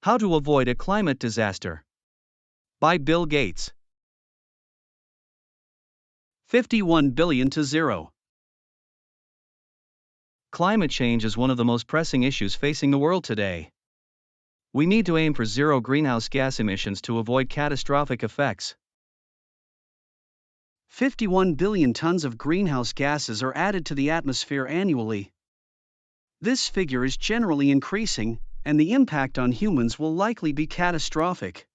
How to Avoid a Climate Disaster. By Bill Gates. 51 billion to zero. Climate change is one of the most pressing issues facing the world today. We need to aim for zero greenhouse gas emissions to avoid catastrophic effects. 51 billion tons of greenhouse gases are added to the atmosphere annually. This figure is generally increasing, and the impact on humans will likely be catastrophic.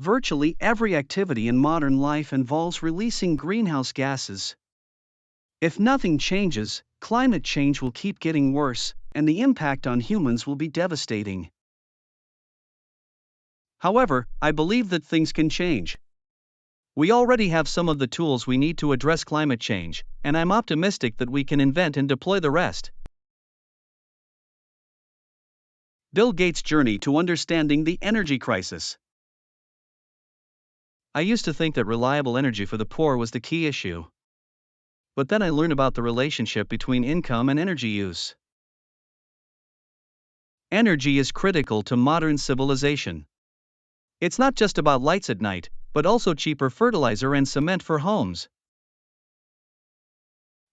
Virtually every activity in modern life involves releasing greenhouse gases. If nothing changes, climate change will keep getting worse, and the impact on humans will be devastating. However, I believe that things can change. We already have some of the tools we need to address climate change, and I'm optimistic that we can invent and deploy the rest. Bill Gates' journey to understanding the energy crisis. I used to think that reliable energy for the poor was the key issue. But then I learned about the relationship between income and energy use. Energy is critical to modern civilization. It's not just about lights at night, but also cheaper fertilizer and cement for homes.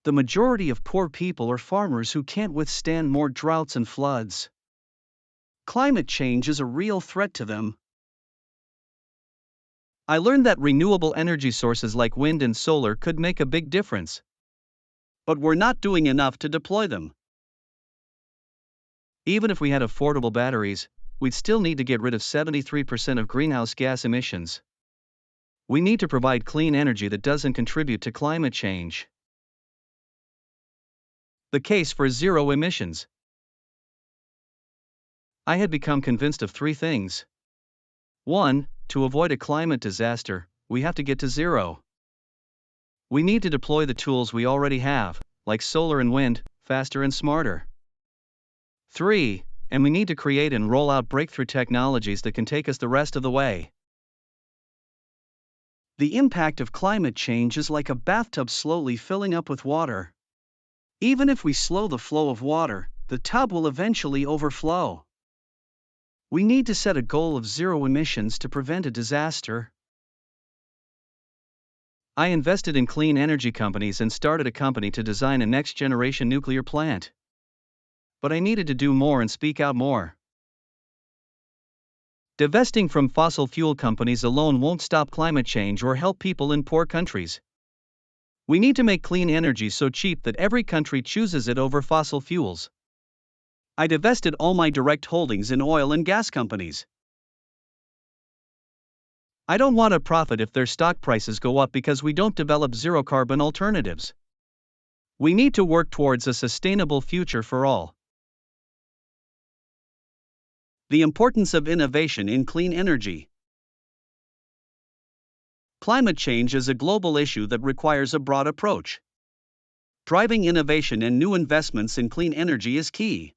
The majority of poor people are farmers who can't withstand more droughts and floods. Climate change is a real threat to them. I learned that renewable energy sources like wind and solar could make a big difference. But we're not doing enough to deploy them. Even if we had affordable batteries, we'd still need to get rid of 73% of greenhouse gas emissions. We need to provide clean energy that doesn't contribute to climate change. The case for zero emissions. I had become convinced of three things. 1. To avoid a climate disaster, we have to get to zero. We need to deploy the tools we already have, like solar and wind, faster and smarter. 3. And we need to create and roll out breakthrough technologies that can take us the rest of the way. The impact of climate change is like a bathtub slowly filling up with water. Even if we slow the flow of water, the tub will eventually overflow. We need to set a goal of zero emissions to prevent a disaster. I invested in clean energy companies and started a company to design a next-generation nuclear plant. But I needed to do more and speak out more. Divesting from fossil fuel companies alone won't stop climate change or help people in poor countries. We need to make clean energy so cheap that every country chooses it over fossil fuels. I divested all my direct holdings in oil and gas companies. I don't want to profit if their stock prices go up because we don't develop zero-carbon alternatives. We need to work towards a sustainable future for all. The importance of innovation in clean energy. Climate change is a global issue that requires a broad approach. Driving innovation and new investments in clean energy is key.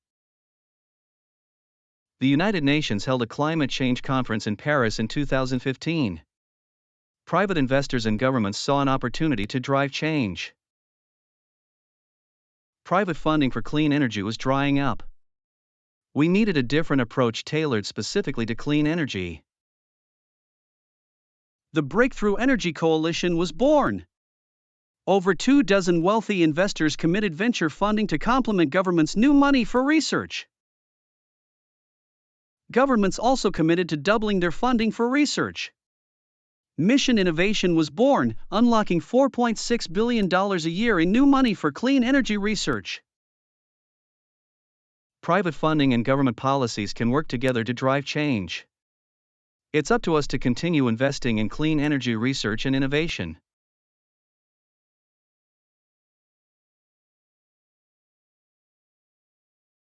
The United Nations held a climate change conference in Paris in 2015. Private investors and governments saw an opportunity to drive change. Private funding for clean energy was drying up. We needed a different approach tailored specifically to clean energy. The Breakthrough Energy Coalition was born. Over 24 wealthy investors committed venture funding to complement government's new money for research. Governments also committed to doubling their funding for research. Mission Innovation was born, unlocking $4.6 billion a year in new money for clean energy research. Private funding and government policies can work together to drive change. It's up to us to continue investing in clean energy research and innovation.